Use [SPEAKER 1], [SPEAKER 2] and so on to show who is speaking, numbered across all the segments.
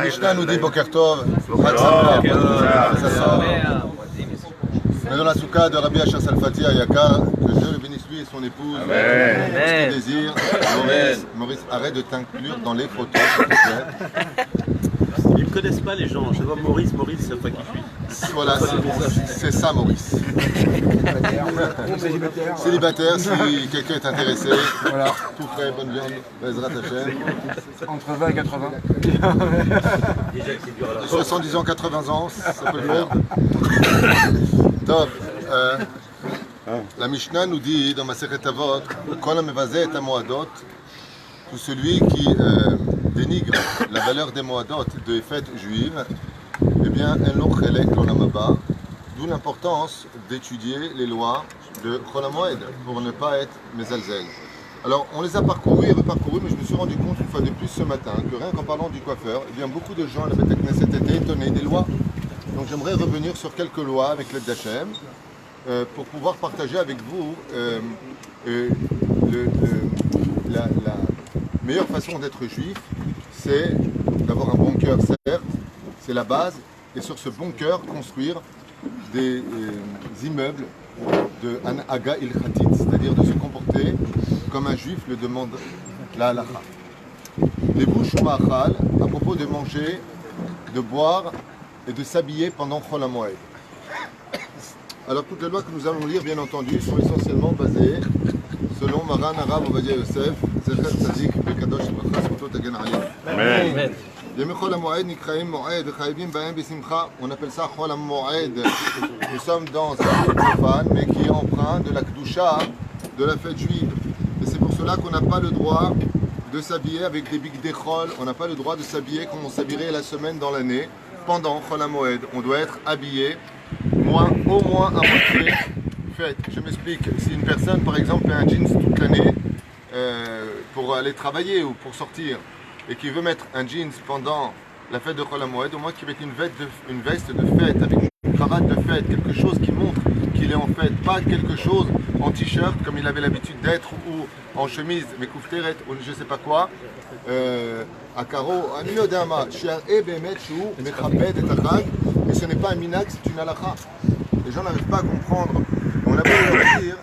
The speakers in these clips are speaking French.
[SPEAKER 1] Mishnah nous dit Boker Tov, ça sort. Mais dans la soukha de Rabbi Asher Salfati Ayakar, que Dieu le bénisse lui et son épouse, ce qu'il désire. Maurice, arrête de t'inclure dans les photos, s'il te plaît.
[SPEAKER 2] Ils ne me connaissent pas les gens, je vois Maurice, ils ne savent pas qui je suis.
[SPEAKER 1] Voilà, c'est ça Maurice. Célibataire, si quelqu'un est intéressé, voilà. Tout frais, bonne viande, Bezrat Hashem.
[SPEAKER 3] Entre 20 et 80.
[SPEAKER 1] 70 ans, 80 ans, ça peut le faire. Top. La Mishnah nous dit dans Masechet Avot, Kol HaMevazeh et HaMoadot, tout celui qui dénigre la valeur des Moadot, des fêtes juives, eh bien, en lo chelek l'olam haba, d'où l'importance d'étudier les lois de Chol HaMoed pour ne pas être mezalzel. Alors, on les a parcourus et reparcourus, mais je me suis rendu compte une fois de plus ce matin que rien qu'en parlant du coiffeur, eh bien, beaucoup de gens à la Beth Knesset étaient étonnés des lois. Donc, j'aimerais revenir sur quelques lois avec l'aide d'Hachem pour pouvoir partager avec vous la meilleure façon d'être juif, c'est d'avoir un bon cœur, certes, c'est la base, et sur ce bon cœur, construire des immeubles de Anhaga Ilchatit, c'est-à-dire de se comporter comme un juif le demande la halacha. Les bouches ma'achal, à propos de manger, de boire et de s'habiller pendant Chol HaMoed. Alors toutes les lois que nous allons lire, bien entendu, sont essentiellement basées selon Maran Arav Ovadia Yosef, Zecher Tzadik Bekadosh Bracha Zkuto Tagen Alayh. Amen. Yemei Chol HaMoed nikraim moed v'chayivim bahem b'simcha. On appelle ça Chol HaMoed. Nous sommes dans un fête profane, mais qui est empreint de la Kedusha, de la fête juive. Et c'est pour cela qu'on n'a pas le droit de s'habiller avec des bigdei chol. On n'a pas le droit de s'habiller comme on s'habillerait la semaine dans l'année pendant Chol HaMoed. On doit être habillé au moins à moitié fête. Je m'explique. Si une personne, par exemple, met un jeans toute l'année pour aller travailler ou pour sortir et qui veut mettre un jeans pendant la fête de Chol HaMoed, au moins qu'il mette une veste de fête avec une cravate de fête, quelque chose qui montre qu'il est en fête, pas quelque chose en t-shirt comme il avait l'habitude d'être ou en chemise, mais coufteret ou je sais pas quoi, à carreaux. Et ce n'est pas un minak, c'est une halakha. Les gens n'arrivent pas à comprendre. On a beau leur dire,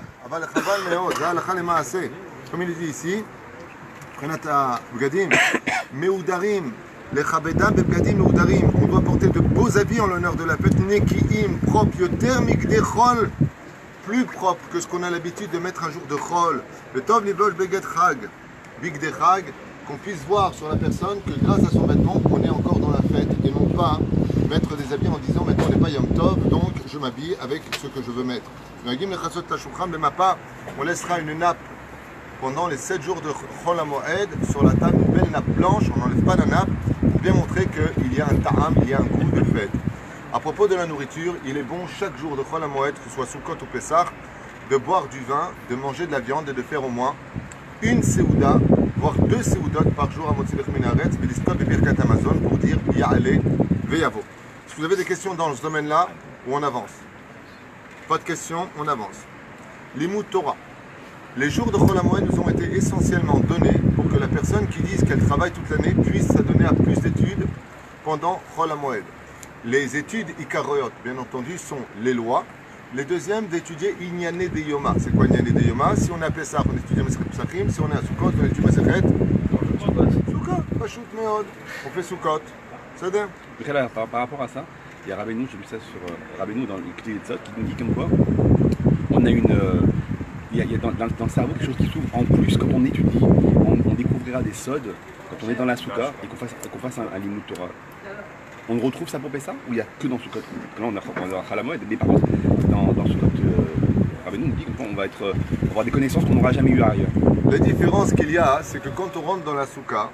[SPEAKER 1] comme il dit ici, on doit porter de beaux habits en l'honneur de la fête, nekiim, propre, yotermik des chol, plus propre que ce qu'on a l'habitude de mettre un jour de chol. Le tov libosh beget chag, big de chag, qu'on puisse voir sur la personne que grâce à son vêtement, on est encore dans la fête et non pas mettre des habits en disant maintenant on n'est pas Yom Tov, donc je m'habille avec ce que je veux mettre. On laissera une nappe pendant les 7 jours de Chol HaMoed sur la table, une belle nappe blanche, on n'enlève pas la nappe, pour bien montrer qu'il y a un ta'am, il y a un goût de fête. À propos de la nourriture, il est bon chaque jour de Chol HaMoed, que ce soit Sukkot ou Pessah, de boire du vin, de manger de la viande et de faire au moins une seouda, voire 2 seoudot par jour à Motzilech Minaretz, Bilistot et Birkat Amazon pour dire Ya'ale Veyavo. Si vous avez des questions dans ce domaine-là, ou on avance. Pas de questions, on avance. Limud Torah. Les jours de Chol HaMoed nous ont été essentiellement donnés pour que la personne qui dise qu'elle travaille toute l'année puisse s'adonner à plus d'études pendant Chol HaMoed. Les études Ikaroyot, bien entendu, sont les lois. Les deuxièmes, d'étudier Inyane de Yoma. C'est quoi Inyane de Yoma? Si on est à Pessah, on étudie Masechet Pesachim. Si on est à Sukkot, on étudie Masechet Sukkot. Pashut Meod. On fait Sukkot. C'est bien.
[SPEAKER 4] Par rapport à ça, il y a Rabbeinu, j'ai vu ça sur Rabbeinu dans le Kli Etzot, qui nous dit comme quoi on a il y a dans le cerveau quelque chose qui s'ouvre en plus quand on étudie, on découvrira des sods quand on est dans la soukha et qu'on fasse un limud Torah. On retrouve ça pour Pessah ou il n'y a que dans Sukkot? Là on a Chol HaMoed, mais par contre dans Sukkot, Rabbeinu nous dit qu'on va avoir des connaissances qu'on n'aura jamais eues ailleurs.
[SPEAKER 1] La différence qu'il y a, c'est que quand on rentre dans la soukha,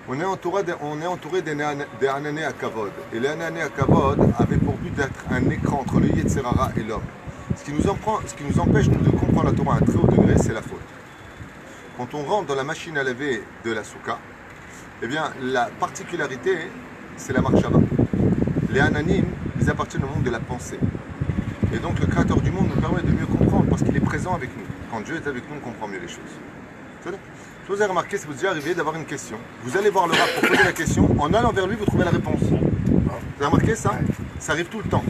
[SPEAKER 1] On est entouré des Anané à Kavod. Et les Anané à Kavod avaient pour but d'être un écran entre le Yetzerara et l'homme. Ce qui nous empêche de comprendre la Torah à un très haut degré, c'est la faute. Quand on rentre dans la machine à laver de la Souka, eh bien, la particularité, c'est la marchava. Les Ananim, ils appartiennent au monde de la pensée. Et donc, le Créateur du monde nous permet de mieux comprendre parce qu'il est présent avec nous. Quand Dieu est avec nous, on comprend mieux les choses. Je vous ai remarqué, si vous êtes arrivé d'avoir une question, vous allez voir le Rav pour poser la question, en allant vers lui, vous trouvez la réponse. Vous avez remarqué ça? Ça arrive tout le temps.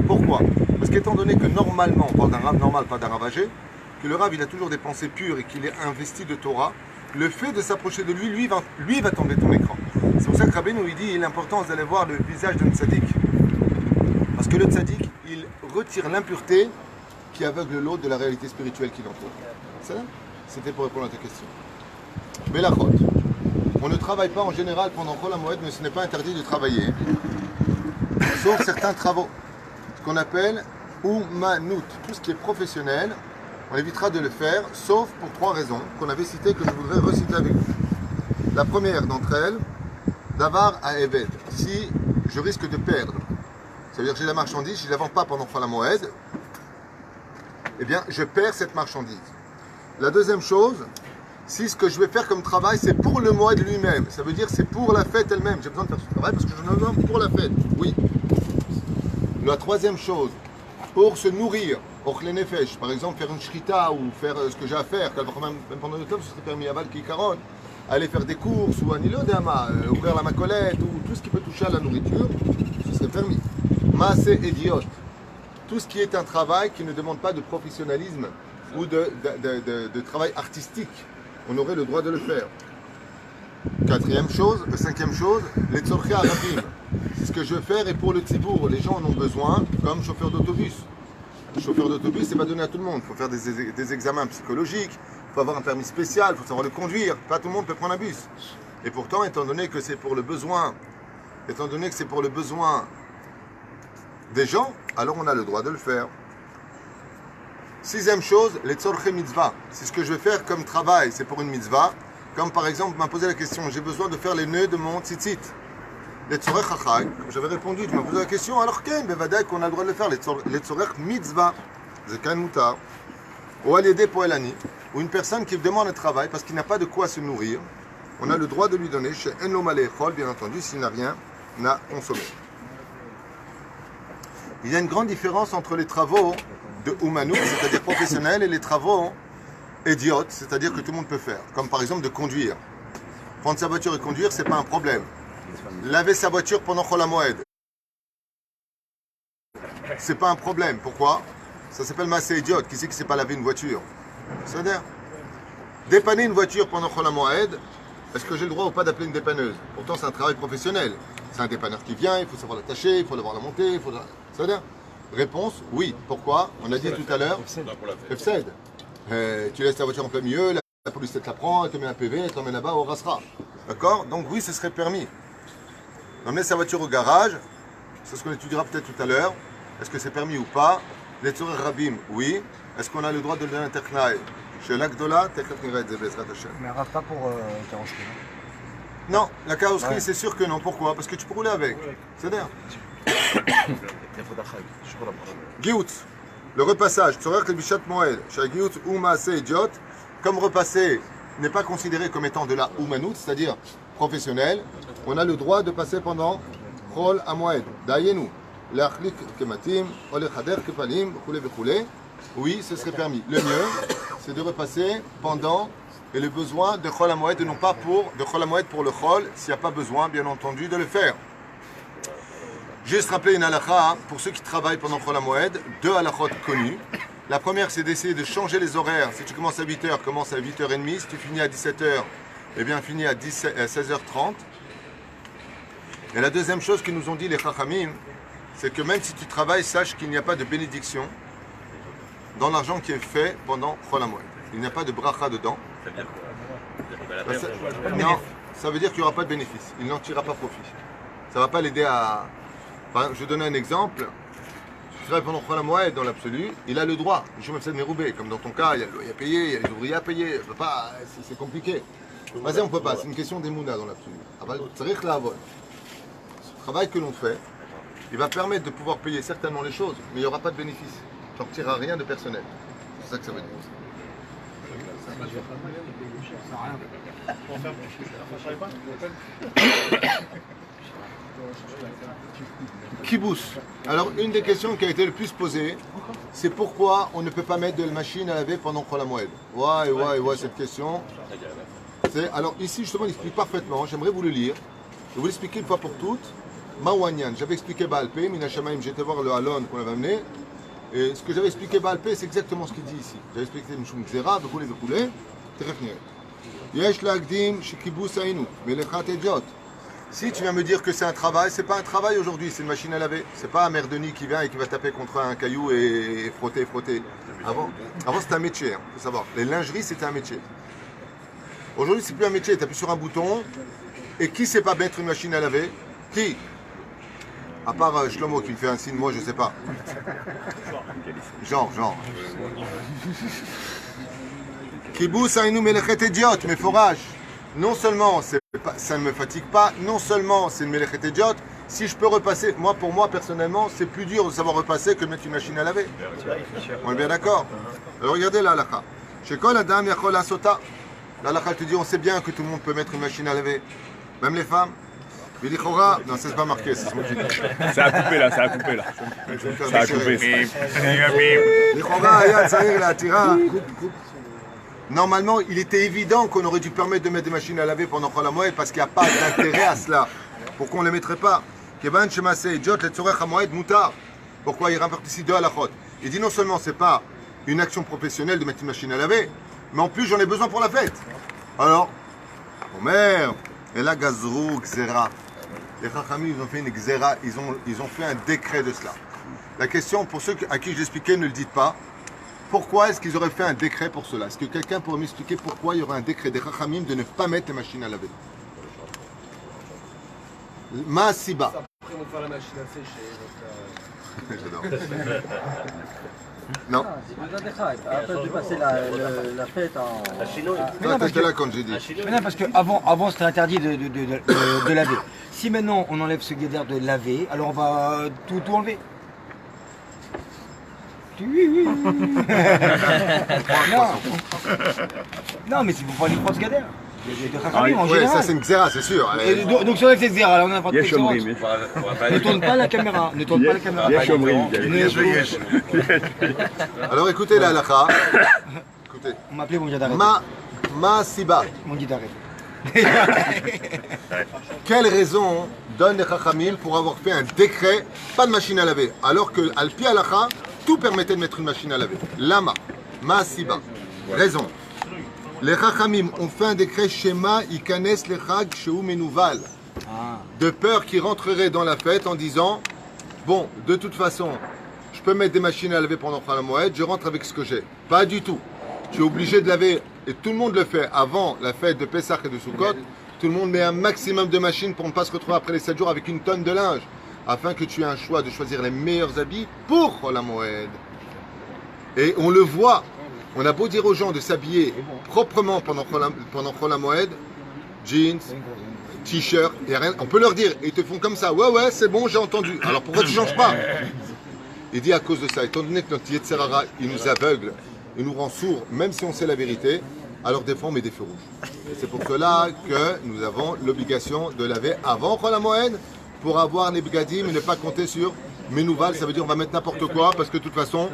[SPEAKER 1] Pourquoi? Parce qu'étant donné que normalement, on parle d'un Rav normal, pas d'un Rav âgé, que le Rav il a toujours des pensées pures et qu'il est investi de Torah, le fait de s'approcher de lui, lui va tomber ton écran. C'est pour ça que Rabbeinu il dit l'importance d'aller voir le visage d'un tzaddik. Parce que le tzaddik, il retire l'impureté qui aveugle l'autre de la réalité spirituelle qui l'entoure. C'était pour répondre à ta question. Belachot. On ne travaille pas en général pendant Chol HaMoed, mais ce n'est pas interdit de travailler. Sauf certains travaux. Ce qu'on appelle Umanout. Tout ce qui est professionnel, on évitera de le faire, sauf pour 3 raisons qu'on avait citées, que je voudrais reciter avec vous. La première d'entre elles, Davar à Eved. Si je risque de perdre, ça veut dire que j'ai la marchandise, si je ne la vends pas pendant Chol HaMoed, eh bien je perds cette marchandise. La deuxième chose, si ce que je vais faire comme travail, c'est pour le Moed lui-même, ça veut dire c'est pour la fête elle-même. J'ai besoin de faire ce travail parce que je en ai pour la fête. Oui. La troisième chose, pour se nourrir, Ochle Nefesh, par exemple faire une shrita ou faire ce que j'ai à faire, même pendant le temps, ce serait permis à Val Kikaron, aller faire des courses ou à Nilodama, ouvrir la macolette ou tout ce qui peut toucher à la nourriture, ce serait permis. Maase Idiot, tout ce qui est un travail qui ne demande pas de professionnalisme ou de travail artistique, on aurait le droit de le faire. Cinquième chose, les tzorchei arabim. C'est ce que je veux faire et pour le tzibour, les gens en ont besoin, comme chauffeur d'autobus. Le chauffeur d'autobus, c'est pas donné à tout le monde. Il faut faire des examens psychologiques, il faut avoir un permis spécial, il faut savoir le conduire. Pas tout le monde peut prendre un bus. Et pourtant, étant donné que c'est pour le besoin des gens, alors on a le droit de le faire. Sixième chose, les tzorchei mitzvah. C'est ce que je vais faire comme travail, c'est pour une mitzvah. Comme par exemple, on m'a posé la question, j'ai besoin de faire les nœuds de mon tzitzit. Les tzorech chachag, j'avais répondu, tu m'as posé la question, alors ken, bevadai qu'on a le droit de le faire, les tzorech mitzvah, zekan mutar, ou aliédé poelani, ou une personne qui demande un travail parce qu'il n'a pas de quoi se nourrir, on a le droit de lui donner, chez enlo malechol, bien entendu, s'il n'a rien à consommer. Il y a une grande différence entre les travaux de Umanout, c'est-à-dire professionnels, et les travaux idiotes, c'est-à-dire que tout le monde peut faire, comme par exemple de conduire. Prendre sa voiture et conduire, c'est pas un problème. Laver sa voiture pendant Chol HaMoed, c'est pas un problème. Pourquoi? Ça s'appelle massé idiote. Qui c'est qui sait pas laver une voiture? C'est-à-dire, dépanner une voiture pendant Chol HaMoed, est-ce que j'ai le droit ou pas d'appeler une dépanneuse? Pourtant, c'est un travail professionnel. C'est un dépanneur qui vient, il faut savoir l'attacher, il faut l'avoir la montée, il faut... C'est-à-dire, réponse, oui. Pourquoi? On a dit tout à l'heure, FCED. Tu laisses ta voiture en plein milieu, la police te la prend, elle te met un PV, elle t'emmène là-bas au Rasra. D'accord? Donc oui, ce serait permis. D'emmener sa voiture au garage, c'est ce qu'on étudiera peut-être tout à l'heure. Est-ce que c'est permis ou pas? Les tzorech rabim, oui. Est-ce qu'on a le droit de le donner un technaï? Chez l'Akdola, technaï nira et zebezrat Hashem.
[SPEAKER 3] Mais pas pour carrosserie.
[SPEAKER 1] Non, la carrosserie, c'est sûr que non. Pourquoi? Parce que tu peux rouler avec. C'est-à-dire Giout, le repassage, tzorech le bishat moed, chez Giout ou maaseh idiot, comme repasser n'est pas considéré comme étant de la Umanout, c'est-à-dire professionnel, on a le droit de passer pendant Chol HaMoed. Dayenu, l'achlik kematim, ou lechader kepalim, b'choulé. Oui, ce serait permis. Le mieux, c'est de repasser pendant et le besoin de Chol HaMoed, et non pas de Chol HaMoed pour le Chol, s'il n'y a pas besoin, bien entendu, de le faire. Juste rappeler une halakha, pour ceux qui travaillent pendant Chol HaMoed, 2 halakhot connues. La première, c'est d'essayer de changer les horaires. Si tu commences à 8h, commence à 8h30. Si tu finis à 17h, eh bien, finis à 16h30. Et la deuxième chose que nous ont dit les Chachamim, c'est que même si tu travailles, sache qu'il n'y a pas de bénédiction dans l'argent qui est fait pendant Chol HaMoed. Il n'y a pas de bracha dedans. Non, ça veut dire qu'il n'y aura pas de bénéfice. Il n'en tirera pas profit. Ça ne va pas l'aider à... Enfin, je vais donner un exemple. Tu travailles pendant Chol HaMoed dans l'absolu, il a le droit. Je me fais de méroubé, comme dans ton cas, il y a le loyer à payer, il y a les ouvriers à payer. C'est compliqué. Vas-y, on peut pas, c'est une question d'émouna dans l'absolu. Ce travail que l'on fait, il va permettre de pouvoir payer certainement les choses, mais il n'y aura pas de bénéfice. Tu n'en retireras rien de personnel. C'est ça que ça veut dire. Kibous. Alors, une des questions qui a été le plus posée, c'est pourquoi on ne peut pas mettre de la machine à laver pendant Chol HaMoed. Ouais, cette question. Alors, ici, justement, il explique parfaitement. J'aimerais vous le lire. Je vais vous l'expliquer une fois pour toutes. Mawanyan, j'avais expliqué Baal Pé, Minashamaim, j'étais voir le Halon qu'on avait amené. Et ce que j'avais expliqué Baal Pé, c'est exactement ce qu'il dit ici. J'avais expliqué Mishum Gzera, Bekoulé, Yesh Lagdim, Shikibus Ainu, Melechat Ediot. Si tu viens me dire que c'est un travail, c'est pas un travail aujourd'hui, c'est une machine à laver. C'est pas un mère Denis qui vient et qui va taper contre un caillou et frotter. Avant c'était un métier, faut savoir. Les lingeries, c'était un métier. Aujourd'hui, c'est plus un métier, tu appuies sur un bouton. Et qui sait pas mettre une machine à laver? Qui? À part Shlomo qui me fait un signe, moi je sais pas. Genre. Kibous Ainu Melechet Ediot, mais forage. Non seulement ça ne me fatigue pas, non seulement c'est une Melechet Ediot, si je peux repasser, pour moi personnellement, c'est plus dur de savoir repasser que de mettre une machine à laver. On est bien d'accord? Alors regardez la halakha. Shekol Adam Yachol Asota. La halakha te dit, on sait bien que tout le monde peut mettre une machine à laver, même les femmes. Non, ça c'est pas marqué, c'est ce que je dis.
[SPEAKER 4] Ça a coupé là. Ça a coupé.
[SPEAKER 1] Normalement, il était évident qu'on aurait dû permettre de mettre des machines à laver pendant Chol HaMoed parce qu'il n'y a pas d'intérêt à cela. Pourquoi on ne les mettrait pas? Pourquoi il rapporte ici deux halachot? Il dit non seulement c'est pas une action professionnelle de mettre une machine à laver, mais en plus j'en ai besoin pour la fête. Alors, Omer, et là Gazrou, Gzera. Les Chachamim, ils ont fait une Gzera, ils ont fait un décret de cela. La question, pour ceux à qui je l'expliquais, ne le dites pas. Pourquoi est-ce qu'ils auraient fait un décret pour cela? Est-ce que quelqu'un pourrait m'expliquer pourquoi il y aurait un décret des Chachamim de ne pas mettre les machines à laver? Ma'asiba.
[SPEAKER 3] Après, on va faire la machine à sécher.
[SPEAKER 1] J'adore. Non.
[SPEAKER 5] Après de passer la fête en...
[SPEAKER 2] La chinoise.
[SPEAKER 1] Toi, t'étais là quand j'ai dit.
[SPEAKER 5] Mais non, parce qu'avant c'était interdit de laver. Si maintenant on enlève ce guédère de laver, alors on va tout enlever. Oui. Non, mais c'est pour pas les France guédère.
[SPEAKER 1] Oui, ça c'est une xéra, c'est sûr.
[SPEAKER 5] Donc sur cette xéra, là on a pas de
[SPEAKER 4] Yesh Omrim.
[SPEAKER 5] Ne tourne pas la caméra.
[SPEAKER 4] Yesh Omrim.
[SPEAKER 1] Alors écoutez la halakha. Écoutez.
[SPEAKER 5] On m'appelait mon d'arrêt.
[SPEAKER 1] Ma'asiba.
[SPEAKER 5] Mon dit d'arrêt.
[SPEAKER 1] Quelle raison donne les Chachamim pour avoir fait un décret, pas de machine à laver, alors que Al-Pi Halakha, tout permettait de mettre une machine à laver. Lama, Ma'asiba. Raison. Les Chachamim ont fait un décret Shema Ikanes Lechag Sheu Menouval. De peur qu'ils rentreraient dans la fête en disant bon, de toute façon, je peux mettre des machines à laver pendant Chol HaMoed, je rentre avec ce que j'ai. Pas du tout. Tu es obligé de laver, et tout le monde le fait avant la fête de Pessah et de Sukkot. Tout le monde met un maximum de machines pour ne pas se retrouver après les 7 jours avec une tonne de linge, afin que tu aies un choix de choisir les meilleurs habits pour Chol HaMoed. Et on le voit. On a beau dire aux gens de s'habiller proprement pendant Chol HaMoed, jeans, t-shirt, et rien. On peut leur dire, et ils te font comme ça, ouais, c'est bon, j'ai entendu. Alors pourquoi tu ne changes pas? Il dit à cause de ça, étant donné que notre Yetzer Hara, il nous aveugle, il nous rend sourds, même si on sait la vérité, alors des fois on met des feux rouges. C'est pour cela que nous avons l'obligation de laver avant Chol HaMoed pour avoir les bigadim et ne pas compter sur Menouval, ça veut dire on va mettre n'importe quoi, parce que de toute façon,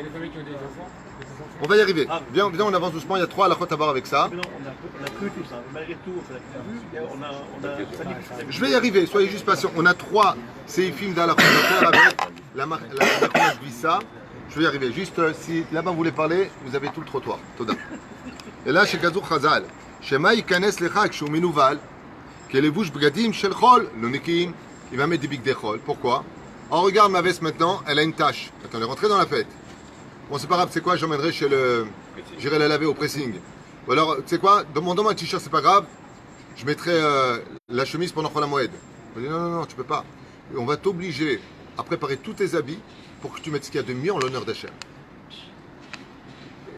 [SPEAKER 1] on va y arriver. Viens, on avance doucement, il y a 3 halakhot à voir avec ça.
[SPEAKER 2] On a cru tout ça, malgré tout, on a
[SPEAKER 1] Je vais y arriver, soyez juste patients. On a 3 séifim d'halakhot à faire avec la marque Vissa. Je vais y arriver. Juste, si là-bas vous voulez parler, vous avez tout le trottoir. Toda. Et là, chez Gazou Chazal, Shema Ikanes Lechak Sheu Menouval, Kelevush Bgadim Shel Chol, Lonikim, il va mettre des bigdei chol. Pourquoi? Oh, regarde ma veste maintenant, elle a une tache. Attends, elle est rentrée dans la fête. Bon, c'est pas grave, c'est quoi, j'emmènerai chez le... J'irai la laver au pressing. Ou alors, tu sais quoi, demande-moi un t-shirt, c'est pas grave, je mettrai la chemise pendant Chol HaMoed. On dit non, tu peux pas. Et on va t'obliger à préparer tous tes habits pour que tu mettes ce qu'il y a de mieux en l'honneur d'Hachem.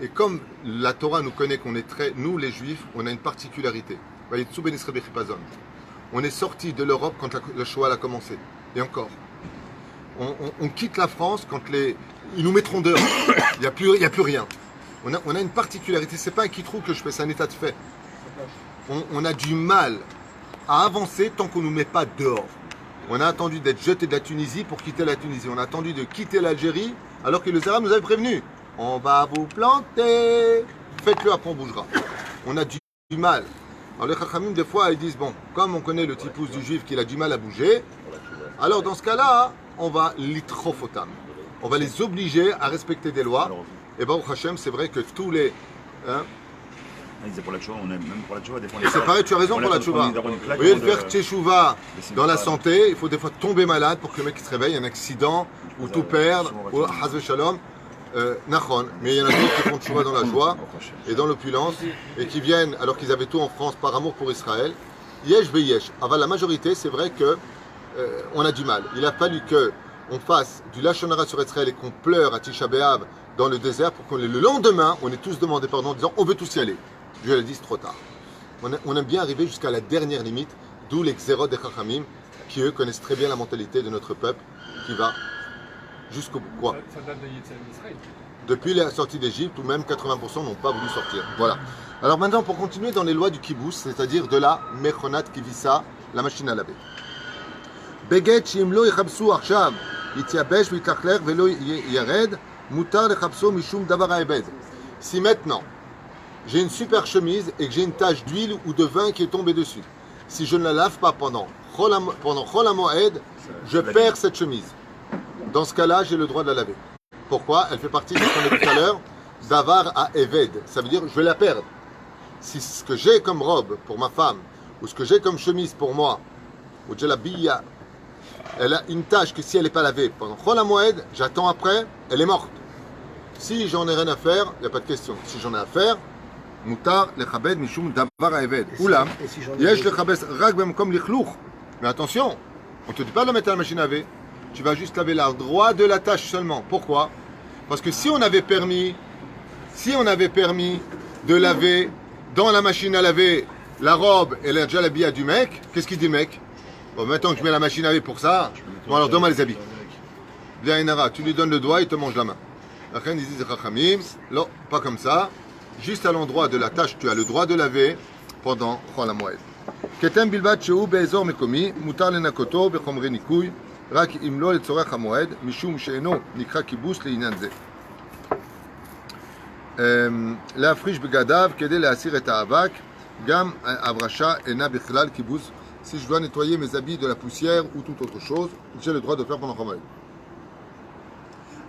[SPEAKER 1] Et comme la Torah nous connaît qu'on est nous les Juifs, on a une particularité. On est sorti de l'Europe quand la Shoah a commencé. Et encore. On quitte la France quand ils nous mettront dehors. Il n'y a plus rien. On a une particularité. C'est pas un qui-trou que je fais, c'est un état de fait. On a du mal à avancer tant qu'on ne nous met pas dehors. On a attendu d'être jeté de la Tunisie pour quitter la Tunisie. On a attendu de quitter l'Algérie alors que les Arabes nous avaient prévenus. On va vous planter. Faites-le, après on bougera. On a du mal. Alors les Chachamim, des fois, ils disent, bon, comme on connaît le typus du juif qu'il a du mal à bouger, alors dans ce cas-là, on va l'itrofotam. On va les obliger à respecter des lois. Et Baruch Hashem, c'est vrai que tous les...
[SPEAKER 6] Ils disaient pour la tchouva, on aime même pour la tchouva, des fois.
[SPEAKER 1] C'est pareil, tu as raison pour la tchouva. Au lieu de faire tchouva dans la santé, il faut des fois tomber malade pour que le mec se réveille, un accident, ou tout perdre, ou hazve shalom. Nachon, mais il y en a d'autres qui font tchouva dans la joie et dans l'opulence et qui viennent alors qu'ils avaient tout en France par amour pour Israël. Yesh veyesh. Avant la majorité, c'est vrai que on a du mal. Il a fallu que on fasse du lashon hara sur Israël et qu'on pleure à Tisha B'Av dans le désert pour que le lendemain, on ait tous demandé pardon en disant on veut tous y aller. Je l'ai dit, c'est trop tard. On aime bien arriver jusqu'à la dernière limite, d'où les xérot des Chachamim, qui eux connaissent très bien la mentalité de notre peuple, qui va jusqu'au quoi.
[SPEAKER 3] Ça date de Yetzel d'Israël.
[SPEAKER 1] Depuis la sortie d'Égypte, où même 80% n'ont pas voulu sortir. Voilà. Alors maintenant, pour continuer dans les lois du kibbutz, c'est-à-dire de la mechonat kivissa, la machine à laver. Beget shim lo yichabsu achshav, yityabesh v'yitlachler velo yared, mutar lechabso mishum davar ha'ebed. Si maintenant, j'ai une super chemise et que j'ai une tache d'huile ou de vin qui est tombée dessus, si je ne la lave pas pendant Chol HaMoed, je perds cette chemise. Dans ce cas-là, j'ai le droit de la laver. Pourquoi? Elle fait partie de ce qu'on a dit tout à l'heure, Davar à Eved. Ça veut dire je vais la perdre. Si ce que j'ai comme robe pour ma femme, ou ce que j'ai comme chemise pour moi, ou Jalabiyya, elle a une tache que si elle n'est pas lavée pendant Chol HaMoed, j'attends après, elle est morte. Si j'en ai rien à faire, il n'y a pas de question. Si j'en ai à faire, Mutar lechabed mishum davar à Eved. Oulam, yesh lechabes rak b'mkom lichlouch. Mais attention, on ne te dit pas de le mettre à la machine à laver. Tu vas juste laver l'endroit de la tâche seulement. Pourquoi? Parce que si on avait permis de laver dans la machine à laver la robe et la jalabia du mec, qu'est-ce qu'il dit le mec? Bon, maintenant que je mets la machine à laver pour ça, bon alors donne-moi les habits. Viens Inara, tu lui donnes le doigt, il te mange la main. La reine dit Chachamim, non, pas comme ça. Juste à l'endroit de la tâche, tu as le droit de laver pendant Chol HaMoed. Ketem bilbat shehu be'ezor mekomi, mutar lenakoto bechomre nikuy. רק אם לא לצורך המועד, משום שאינו נקרא כיבוס לעניין זה. להפריש בגדיו כדי להסיר את האבק, גם הברשה אינה בכלל כיבוס. Si je dois nettoyer mes habits de la poussière ou toute autre chose, j'ai le droit de faire pendant Chol HaMoed.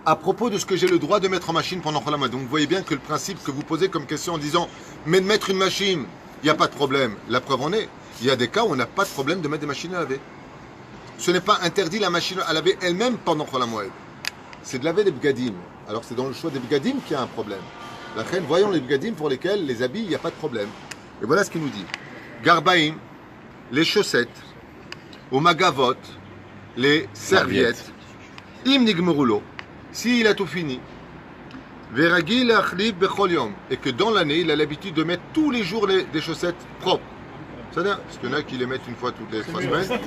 [SPEAKER 1] À propos de ce que j'ai le droit de mettre en machine pendant Chol HaMoed, donc vous voyez bien que le principe que vous posez comme question en disant mais de mettre une machine, il n'y a pas de problème. La preuve en est, il y a des cas où on n'a pas de problème de mettre des machines à laver. Ce n'est pas interdit la machine à laver elle-même pendant Chol HaMoed. C'est de laver les bgadim. Alors c'est dans le choix des bgadim qu'il y a un problème. La reine, voyons les bgadim pour lesquels les habits, il n'y a pas de problème. Et voilà ce qu'il nous dit. Garbaim, les chaussettes, au magavot, les serviettes, im nigmerulo, s'il a tout fini, veragil achlib bechol yom, et que dans l'année, il a l'habitude de mettre tous les jours des chaussettes propres. C'est-à-dire, parce qu'il y en a qui les mettent une fois toutes les 3 semaines.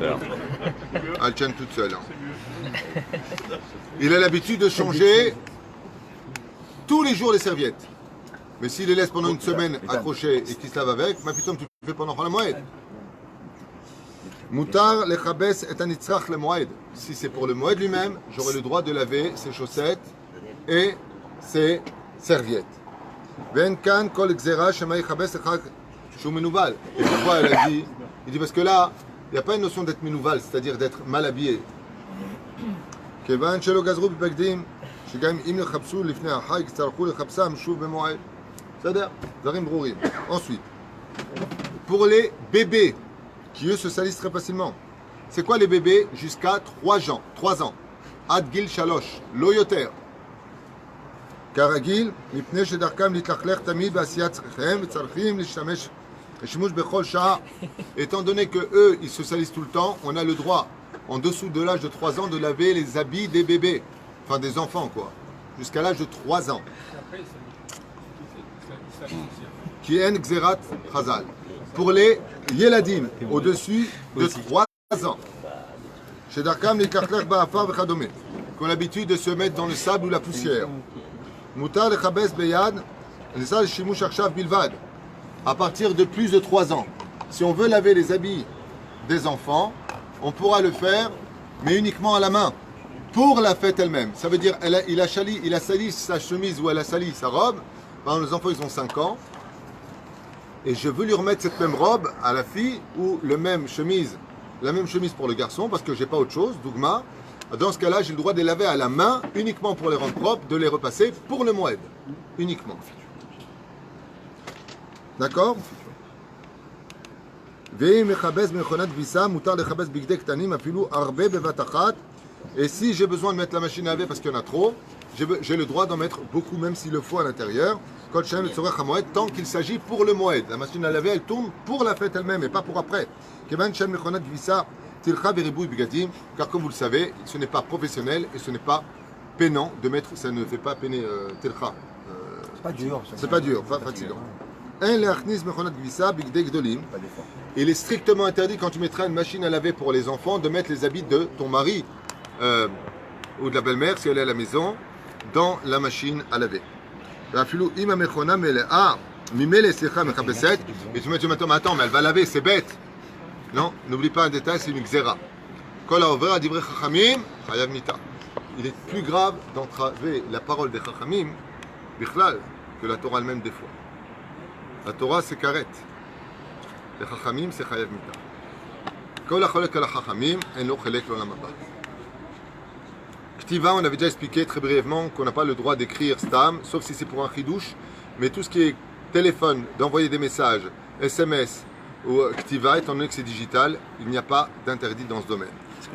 [SPEAKER 1] Elles tiennent toutes seules. Hein. Il a l'habitude de changer tous les jours les serviettes. Mais s'il les laisse pendant une semaine accrochées et qu'il se lave avec, ma putain, tu le fais pendant Chol HaMoed. Mutar lechabes et anitzrach le moed. Si c'est pour le moed lui-même, j'aurai le droit de laver ses chaussettes et ses serviettes. Ven kan kol gzera shema yichabes echak. Et pourquoi elle a dit? Il dit parce que là, il n'y a pas une notion d'être minouval, c'est-à-dire d'être mal habillé. C'est-à-dire, ensuite, pour les bébés qui eux se salissent très facilement, c'est quoi les bébés? Jusqu'à 3 ans. 3 ans. Ad gil shalosh, lo yoter. כרגיל, מפני שדרכם להתלכלך תמיד בעשיית צריכיהם וצריכים להשתמש בשימוש בכל שעה. Étant donné que eux, ils se salissent tout le temps, on a le droit, en dessous de l'âge de 3 ans, de laver les habits des bébés. Enfin, des enfants, quoi. Jusqu'à l'âge de 3 ans. Qui est Gzerat Chazal. pour les Yeladim, au-dessus de 3 ans. Chez Darkam, les Kartlech Ba'afar Vechadome, qui ont l'habitude de se mettre dans le sable ou la poussière. Moutar le Chabes Beyad, les sages Shimush Arshav Bilvad, à partir de plus de 3 ans. Si on veut laver les habits des enfants, on pourra le faire, mais uniquement à la main, pour la fête elle-même. Ça veut dire, il a sali sa chemise ou elle a sali sa robe. Par exemple, les enfants, ils ont 5 ans. Et je veux lui remettre cette même robe à la fille ou la même chemise pour le garçon, parce que j'ai pas autre chose, Dougma. Dans ce cas-là, j'ai le droit de les laver à la main, uniquement pour les rendre propres, de les repasser pour le moed. Uniquement. D'accord? Et si j'ai besoin de mettre la machine à laver parce qu'il y en a trop, j'ai le droit d'en mettre beaucoup, même s'il le faut à l'intérieur, tant qu'il s'agit pour le moed. La machine à laver, elle tourne pour la fête elle-même et pas pour après. Car comme vous le savez, ce n'est pas professionnel et ce n'est pas peinant de mettre, ça ne fait pas peiner tilcha.
[SPEAKER 5] C'est pas dur.
[SPEAKER 1] C'est pas dur, pas fatigant. Il est strictement interdit quand tu mettras une machine à laver pour les enfants de mettre les habits de ton mari ou de la belle-mère si elle est à la maison dans la machine à laver. Et tu me dis maintenant, mais attends, mais elle va laver, c'est bête. Non, n'oublie pas un détail, c'est une xéra. Il est plus grave d'entraver la parole des chachamim que la Torah elle-même des fois. La Torah, c'est karet. Les chachamim, c'est chayav mita. Kol hacholek al chachamim, en lo chelek l'olam haba. Ktiva, on avait déjà expliqué très brièvement qu'on n'a pas le droit d'écrire stam, sauf si c'est pour un chidouche. Mais tout ce qui est téléphone, d'envoyer des messages, SMS ou Ktiva, étant donné que c'est digital, il n'y a pas d'interdit dans ce domaine.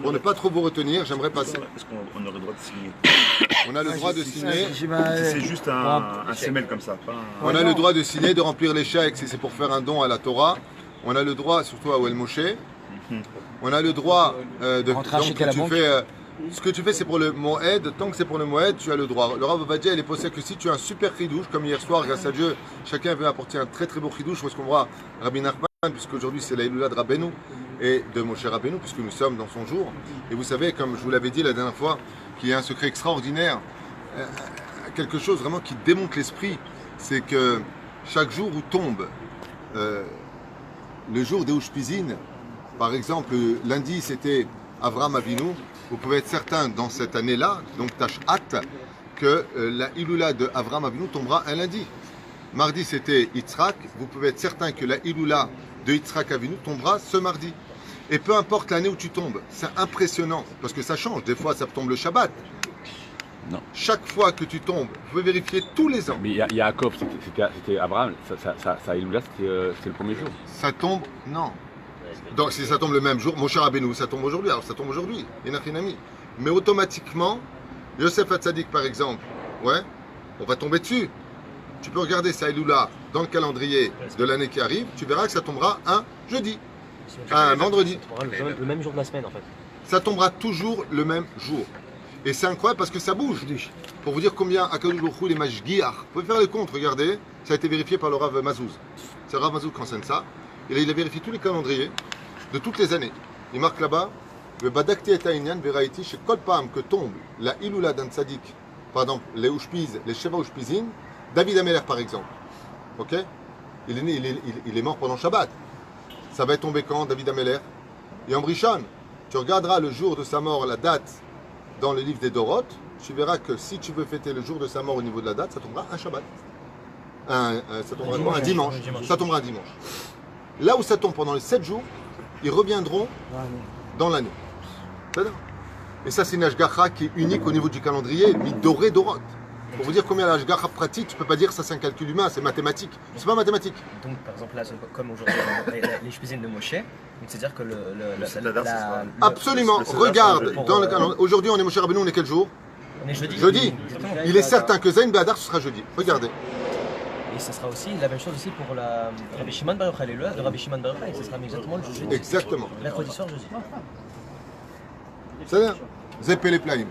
[SPEAKER 1] Pour ne pas trop vous retenir, j'aimerais passer.
[SPEAKER 6] Est-ce qu'on aurait le droit de signer?
[SPEAKER 1] On a le droit de signer.
[SPEAKER 6] Si c'est juste un semelle comme ça. Pas un...
[SPEAKER 1] On a le droit de signer, de remplir les chèques si c'est pour faire un don à la Torah. On a le droit, surtout à Ouel Moshe. On a le droit de. Donc, ce que tu fais, c'est pour le Moed. Tant que c'est pour le Moed, tu as le droit. Le Rav Ovadia, il est posé que si tu as un super chidouche, comme hier soir, grâce à Dieu, chacun veut apporter un très très beau chidouche. Parce qu'on voit Rabbi Nachman, puisqu'aujourd'hui c'est la Iloula de Rabbeinu et de Moshe Rabbeinu, puisque nous sommes dans son jour. Et vous savez, comme je vous l'avais dit la dernière fois, qu'il y a un secret extraordinaire, quelque chose vraiment qui démonte l'esprit, c'est que chaque jour où tombe le jour des Ushpizin, par exemple, lundi c'était Avraham Avinu, vous pouvez être certain dans cette année-là, donc Tash'at, que la Iloula de Avraham Avinu tombera un lundi. Mardi c'était Yitzhak, vous pouvez être certain que la Iloula de Yitzhak Avinu tombera ce mardi. Et peu importe l'année où tu tombes, c'est impressionnant, parce que ça change, des fois ça tombe le Shabbat.
[SPEAKER 4] Non.
[SPEAKER 1] Chaque fois que tu tombes, vous pouvez vérifier tous les ans.
[SPEAKER 4] Mais Yaakov, c'était Abraham, ça Iloula, c'était le premier jour.
[SPEAKER 1] Ça tombe, non. Donc si ça tombe le même jour, Moshe Rabbeinu, ça tombe aujourd'hui, alors ça tombe aujourd'hui, Enachinami. Mais automatiquement, Yosef Hatzadik par exemple, ouais, on va tomber dessus. Tu peux regarder ça Iloula dans le calendrier de l'année qui arrive, tu verras que ça tombera un jeudi, un vendredi.
[SPEAKER 7] Le même jour de la semaine en fait.
[SPEAKER 1] Ça tombera toujours le même jour. Et c'est incroyable parce que ça bouge. Pour vous dire combien Akadosh Baruch Hu, les Mashgiach, vous pouvez faire les comptes, regardez, ça a été vérifié par le Rav Mazouz. C'est le Rav Mazouz qui enseigne ça. Et il a vérifié tous les calendriers de toutes les années. Il marque là-bas, le Badakti et Taïnian Veraiti, chez Kol Pam que tombe la Iloula d'un Tzadik, par exemple les Ushpiz, les Sheva Ushpizin, David Ameler par exemple. Ok? Il est né, il est mort pendant Shabbat. Ça va tomber quand, David Ameler? Et en Brishon, tu regarderas le jour de sa mort, la date, dans le livre des Dorot, tu verras que si tu veux fêter le jour de sa mort au niveau de la date, ça tombera un Shabbat. Ça tombera quoi? Un dimanche. Ça tombera un dimanche. Là où ça tombe pendant les 7 jours, ils reviendront dans l'année. Et ça, c'est une Ashgacha qui est unique au niveau du calendrier, Midoré Dorot. Pour vous dire combien l'Ashgacha pratique, tu ne peux pas dire que ça c'est un calcul humain, c'est mathématique. C'est pas mathématique.
[SPEAKER 7] Donc par exemple là, comme aujourd'hui, les cuisines de Moshe, c'est-à-dire que
[SPEAKER 1] Absolument, regarde, dans le calendrier. Aujourd'hui on est Moshe Rabbeinu, on est quel jour?
[SPEAKER 7] On est jeudi.
[SPEAKER 1] Jeudi. Il est certain que Zayn Be'adar ce sera jeudi. Regardez.
[SPEAKER 7] Et ce sera aussi la même chose aussi pour la Rabbi Shimon Bar Yochai, le Rabbi Shimon Bar Yochai, ce sera exactement le jeudi.
[SPEAKER 1] Exactement.
[SPEAKER 7] Mercredi soir, jeudi.
[SPEAKER 1] C'est-à-dire Zepé les plaïm.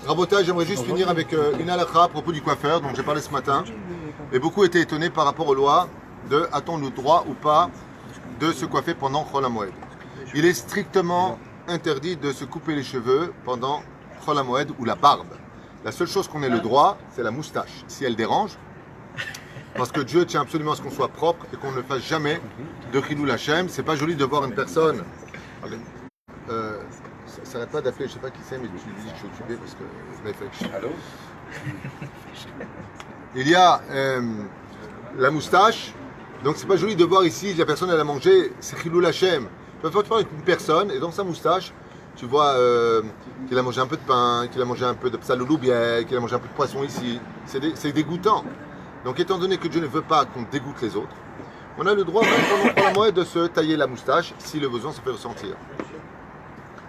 [SPEAKER 1] Rabotage, j'aimerais juste finir avec une halakha à propos du coiffeur dont j'ai parlé ce matin. Et beaucoup étaient étonnés par rapport aux lois de a-t-on le droit ou pas de se coiffer pendant Chol HaMoed. Il est strictement interdit de se couper les cheveux pendant Chol HaMoed ou la barbe. La seule chose qu'on ait le droit, c'est la moustache. Si elle dérange, parce que Dieu tient absolument à ce qu'on soit propre et qu'on ne fasse jamais de Chilul Hashem. C'est pas joli de voir une personne. Ça n'arrête pas d'appeler, je sais pas qui c'est, mais tu lui dis que je suis occupé parce que. Allô. Il y a la moustache, donc c'est pas joli de voir ici, la personne elle a mangé, c'est Chilul Hashem. Tu peux voir une personne et dans sa moustache, tu vois qu'il a mangé un peu de pain, qu'il a mangé un peu de psalouloubier, qu'il a mangé un peu de poisson ici. C'est dégoûtant. Donc étant donné que Dieu ne veut pas qu'on dégoûte les autres, on a le droit même pendant la moed de se tailler la moustache si le besoin se fait ressentir.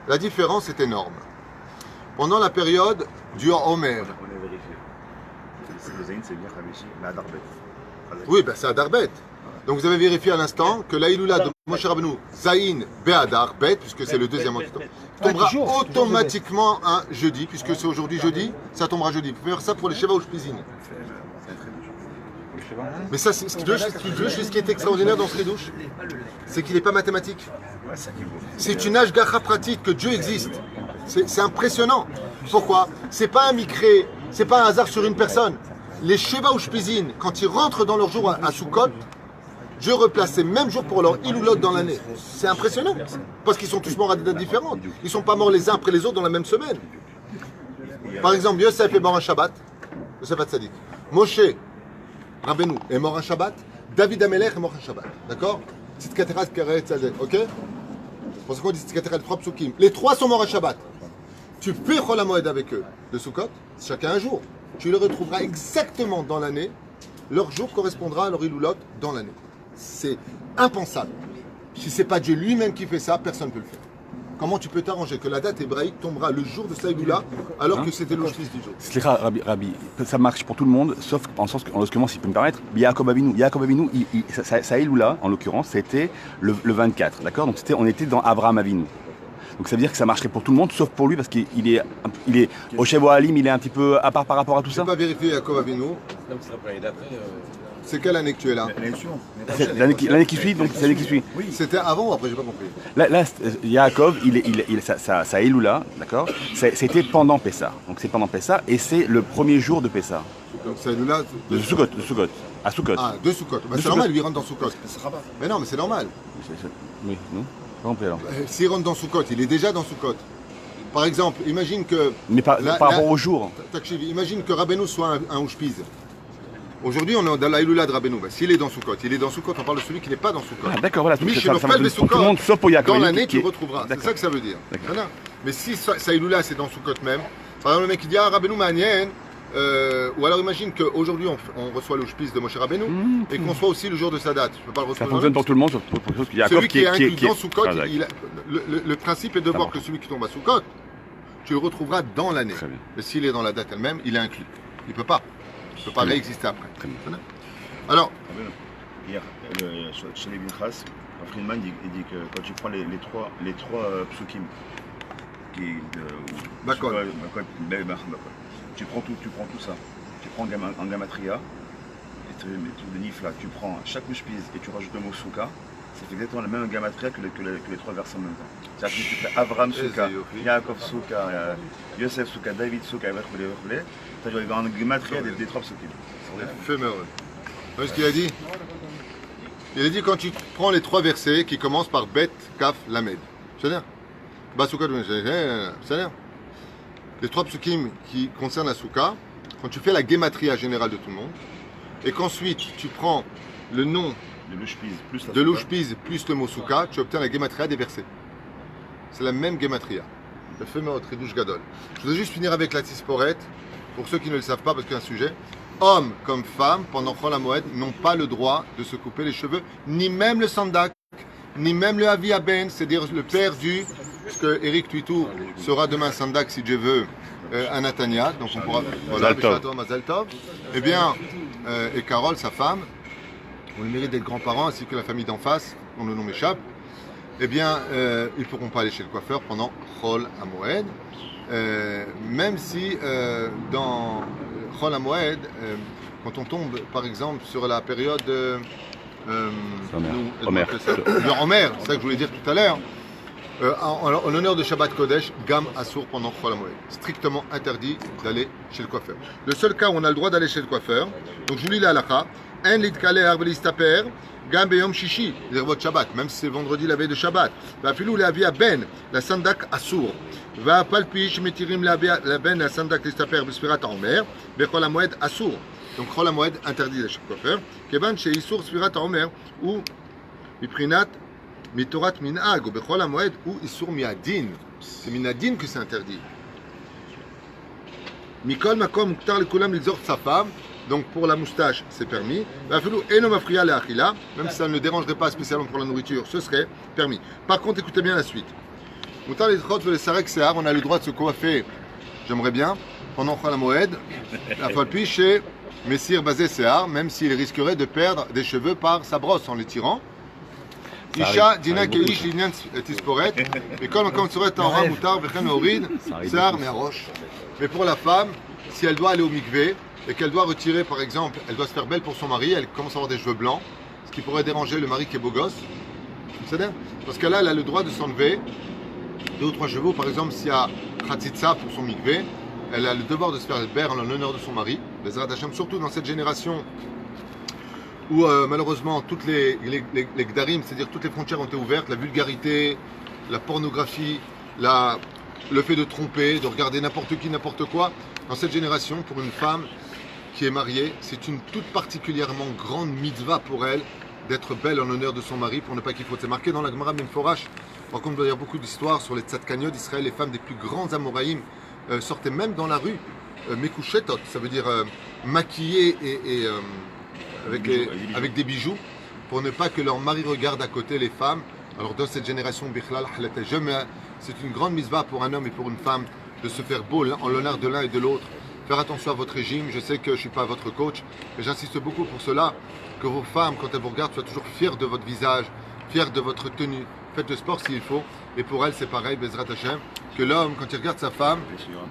[SPEAKER 1] La différence est énorme. Pendant la période du Omer.
[SPEAKER 6] On a vérifié. Le Zayin, c'est bien Hamishi, mais à Darbet.
[SPEAKER 1] Oui, ben c'est à Darbet. Donc vous avez vérifié à l'instant que la Iloula de Moshe Rabbeinu, Zayin Be'adar Bet, puisque c'est le deuxième mois qui tombe, tombera automatiquement un jeudi, puisque c'est aujourd'hui jeudi, ça tombera jeudi. Vous pouvez faire ça pour les Sheva ou Shpizin. Mais ça, ce qui est extraordinaire dans ce Ridouche, c'est qu'il n'est pas mathématique. C'est une ashgacha pratique que Dieu existe. C'est impressionnant. Pourquoi? C'est pas un micré, c'est pas un hasard sur une personne. Les Sheva ou Shpizin, quand ils rentrent dans leur jour à Sukkot, Dieu replace ces mêmes jours pour leur Ilulot dans l'année. C'est impressionnant. Parce qu'ils sont tous morts à des dates différentes. Ils ne sont pas morts les uns après les autres dans la même semaine. Par exemple, Yosef est mort un Shabbat. Yosef Hatzadik. Moshe Rabbeinu est mort un Shabbat. David Amelech est mort un Shabbat. D'accord? Tzidkaterat Karet Tzadek. Ok? C'est pour ça qu'on dit Tzidkaterat 3 psukim. Les trois sont morts un Shabbat. Tu fais Chol HaMoed avec eux de Sukkot, chacun un jour. Tu les retrouveras exactement dans l'année. Leur jour correspondra à leur Ilulot dans l'année. C'est impensable. Si ce n'est pas Dieu lui-même qui fait ça, personne ne peut le faire. Comment tu peux t'arranger que la date hébraïque tombera le jour de Saïdoula alors que c'était le fils du jour?
[SPEAKER 4] Slicha, Rabbi, ça marche pour tout le monde, sauf en l'occurrence, si je peux me permettre, Yaakov Avinu, sa Iloula, en l'occurrence, c'était le 24, d'accord? Donc on était dans Abraham Avinu. Donc ça veut dire que ça marcherait pour tout le monde, sauf pour lui, parce qu'il est au Shevo Halim, il est un petit peu à part par rapport à tout ça.
[SPEAKER 1] Je n'ai pas vérifié Yaakov Avinu. C'est quelle année que tu es là?
[SPEAKER 4] L'année qui suit, donc c'est l'année qui suit.
[SPEAKER 1] Oui. C'était avant ou après? J'ai pas compris.
[SPEAKER 4] Là Yaakov, sa Iloula, d'accord? C'était pendant Pessah. Donc c'est pendant Pessah et c'est le premier jour de Pessah.
[SPEAKER 1] Donc c'est Iloula
[SPEAKER 4] de Sukkot. À Sukkot.
[SPEAKER 1] Ah, de Sukkot. Bah, c'est normal, lui il rentre dans Sukkot. Mais non, mais c'est normal.
[SPEAKER 4] Oui, non? Pas compris alors.
[SPEAKER 1] S'il rentre dans Sukkot, il est déjà dans Sukkot. Par exemple, imagine que.
[SPEAKER 4] Mais par rapport au jour.
[SPEAKER 1] Imagine que Rabbeinu soit un Ushpiz. Aujourd'hui, on est dans la Iloula de Rabbeinu. Bah, s'il est dans Sukkot, il est dans Sukkot. On parle de celui qui n'est pas dans Sukkot.
[SPEAKER 4] Ah, d'accord, voilà.
[SPEAKER 1] Mais chez le Fal de
[SPEAKER 4] pour tout le monde, sauf pour Yaakov.
[SPEAKER 1] Dans l'année, tu le retrouveras. C'est ça que ça veut dire. Voilà. Mais si sa Iloula, c'est dans Sukkot même, par exemple, le mec qui dit ah, Rabbeinu Ma'anien, ou alors imagine qu'aujourd'hui, on reçoit le Shpiz de Moshe Rabbeinu et qu'on soit aussi le jour de sa date. Je peux pas le recevoir.
[SPEAKER 4] Ça fonctionne pour tout le monde, sauf pour Yaakov
[SPEAKER 1] celui qui est inclus dans Sukkot. Le principe est de voir que celui qui tombe à Sukkot, tu le retrouveras dans l'année. Mais s'il est dans la date elle-même, il est inclus. Il ne peut pas. Il ne peut pas réexister après. Alors,
[SPEAKER 6] hier, chez les Binchas, Friedman il dit que quand tu prends les trois psukim, tu prends tout ça. Tu prends en gamatria, et tu de Nifla, tu prends chaque Ushpiz et tu rajoutes le mot Souka, ça fait exactement la même gamatria que les trois versets en même temps. C'est-à-dire que tu fais Avram Souka, Yaakov Souka, Yosef Souka, David Souka, et tu as en gamatria des trois psukim.
[SPEAKER 1] Feu heureux. Vous voyez ce qu'il a dit? Il a dit quand tu prends les trois versets qui commencent par Bet, Kaf, Lamed. C'est-à-dire les trois psukim qui concernent la Souka, quand tu fais la gematria générale de tout le monde, et qu'ensuite tu prends le nom de l'Ushpiz plus le mot Souka, tu obtiens la gematria des versets. C'est la même gematria. Le fameux Ridouche Gadol. Je voudrais juste finir avec la Tisporette, pour ceux qui ne le savent pas, parce qu'il y a un sujet. Hommes comme femmes, pendant Chol HaMoed, n'ont pas le droit de se couper les cheveux, ni même le sandak, ni même le Avi Aben, c'est-à-dire le père du, parce que Eric Tuitou sera demain sandak, si Dieu veut, à Natania, donc on pourra, voilà, Mazal Tov. Eh bien, et Carole, sa femme, on le mérite d'être grands-parents, ainsi que la famille d'en face, dont le nom m'échappe, eh bien, ils ne pourront pas aller chez le coiffeur pendant Chol HaMoed, même si dans Chol HaMoed, quand on tombe par exemple sur la période
[SPEAKER 4] Omer.
[SPEAKER 1] nous,
[SPEAKER 4] Omer.
[SPEAKER 1] Le Omer, c'est ça que je voulais dire tout à l'heure. En l'honneur de Shabbat Kodesh, Gam Assour pendant Chol HaMoed. Strictement interdit d'aller chez le coiffeur. Le seul cas où on a le droit d'aller chez le coiffeur, donc je vous lis la halakha, En litkale arbelistaper, Gam beyom shishi, l'irvot Shabbat, même si c'est vendredi la veille de Shabbat. Va filou la via ben, la sandak Assour. Va palpish metirim la ben, la sandak listaper, bispirat Omer, Bechol HaMoed Assour. Donc Chol HaMoed interdit d'aller chez le coiffeur. Kevan chez Issour Spirat Omer, ou Miprinat Mitorat minhag ou bechol hamoed ou isur miadin. C'est minadin que c'est interdit. Mikol makom muktar lekulam lizor sa femme. Donc pour la moustache, c'est permis. Vafilou eno mafriya leachila. Même si ça ne dérangerait pas spécialement pour la nourriture, ce serait permis. Par contre, écoutez bien la suite. Moutar lidchot vele sarek sear. On a le droit de se coiffer. J'aimerais bien pendant chol hamoed. La falpi chez Messire Bazé Sear, même s'il risquerait de perdre des cheveux par sa brosse en les tirant. Isha, Dina, Keish, Linyan, Tisporet, et comme serait en ram, moutar, vechen, orid, Sear, Meroche. Mais pour la femme, si elle doit aller au mikvé et qu'elle doit retirer, par exemple, elle doit se faire belle pour son mari, elle commence à avoir des cheveux blancs, ce qui pourrait déranger le mari qui est beau gosse. C'est-à-dire, parce que là, elle a le droit de s'enlever 2 ou 3 cheveux. Par exemple, s'il y a Khatsitsa pour son mikvé, elle a le devoir de se faire belle en l'honneur de son mari. Les Hashem, surtout dans cette génération où malheureusement toutes les gdarim, c'est-à-dire toutes les frontières ont été ouvertes, la vulgarité, la pornographie, le fait de tromper, de regarder n'importe qui, n'importe quoi. Dans cette génération, pour une femme qui est mariée, c'est une toute particulièrement grande mitzvah pour elle d'être belle en l'honneur de son mari pour ne pas qu'il faute. C'est marqué dans la Gemara Memforash. Par contre, il y a beaucoup d'histoires sur les tzadkaniot d'Israël. Les femmes des plus grands amoraïm sortaient même dans la rue, mekouchetot, ça veut dire maquillées et avec des bijoux, pour ne pas que leur mari regarde à côté les femmes. Alors dans cette génération, c'est une grande mitzvah pour un homme et pour une femme de se faire beau en l'honneur de l'un et de l'autre. Faire attention à votre régime. Je sais que je ne suis pas votre coach, mais j'insiste beaucoup pour cela, que vos femmes, quand elles vous regardent, soient toujours fières de votre visage, fières de votre tenue. Faites le sport s'il faut. Et pour elle, c'est pareil, Bezrat Hashem, que l'homme, quand il regarde sa femme,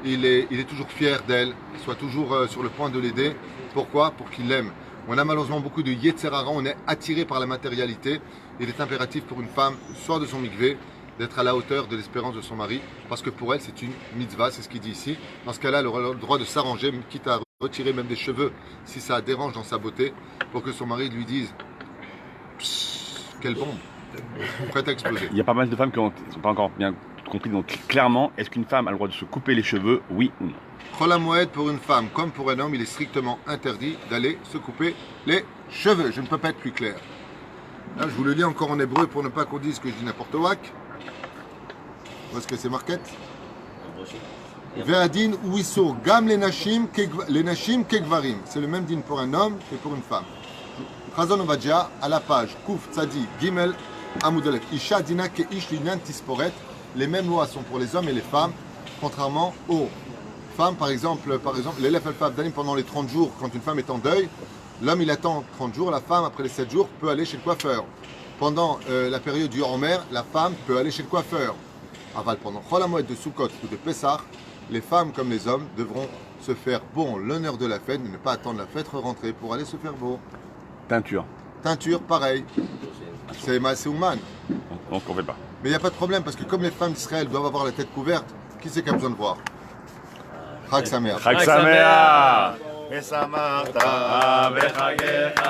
[SPEAKER 1] il est toujours fier d'elle, soit toujours sur le point de l'aider. Pourquoi ? Pour qu'il l'aime. On a malheureusement beaucoup de Yetzer Hara, on est attiré par la matérialité. Il est impératif pour une femme, soit de son mikvé, d'être à la hauteur de l'espérance de son mari, parce que pour elle c'est une mitzvah, c'est ce qu'il dit ici. Dans ce cas-là, elle aura le droit de s'arranger, quitte à retirer même des cheveux, si ça dérange dans sa beauté, pour que son mari lui dise « Quelle bombe !» prête à exploser.
[SPEAKER 4] Il y a pas mal de femmes qui n'ont pas encore bien compris, donc clairement, est-ce qu'une femme a le droit de se couper les cheveux, oui ou non?
[SPEAKER 1] Chol HaMoed, pour une femme comme pour un homme, il est strictement interdit d'aller se couper les cheveux. Je ne peux pas être plus clair. Là, je vous le lis encore en hébreu pour ne pas qu'on dise que je dis n'importe quoi. Où est-ce que c'est marqué? Ve'adin ou iso gam les nashim kegvarim. C'est le même din pour un homme que pour une femme. Chazon Ovadia, à la page Kouf Tzadi Gimel Amoudalek. Isha dina ke ish linyan tisporet. Les mêmes lois sont pour les hommes et les femmes, contrairement aux femmes. Par exemple, l'élève alpha pendant les 30 jours, quand une femme est en deuil, l'homme il attend 30 jours, la femme après les 7 jours peut aller chez le coiffeur. Pendant la période du Homer, la femme peut aller chez le coiffeur. Aval, pendant Chol HaMoed de Sukkot ou de Pessah, les femmes comme les hommes devront se faire beau en l'honneur de la fête, mais ne pas attendre la fête rentrée pour aller se faire beau.
[SPEAKER 4] Teinture.
[SPEAKER 1] Teinture, pareil. C'est Maaseuman.
[SPEAKER 4] Donc on ne fait pas.
[SPEAKER 1] Mais il n'y a pas de problème, parce que comme les femmes d'Israël doivent avoir la tête couverte, qui c'est qui a besoin de voir? Chag Sameach.
[SPEAKER 4] Chag Sameach.
[SPEAKER 6] ושמחת
[SPEAKER 3] בחגיך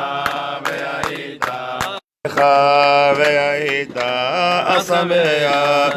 [SPEAKER 3] והיית
[SPEAKER 6] והיית השמח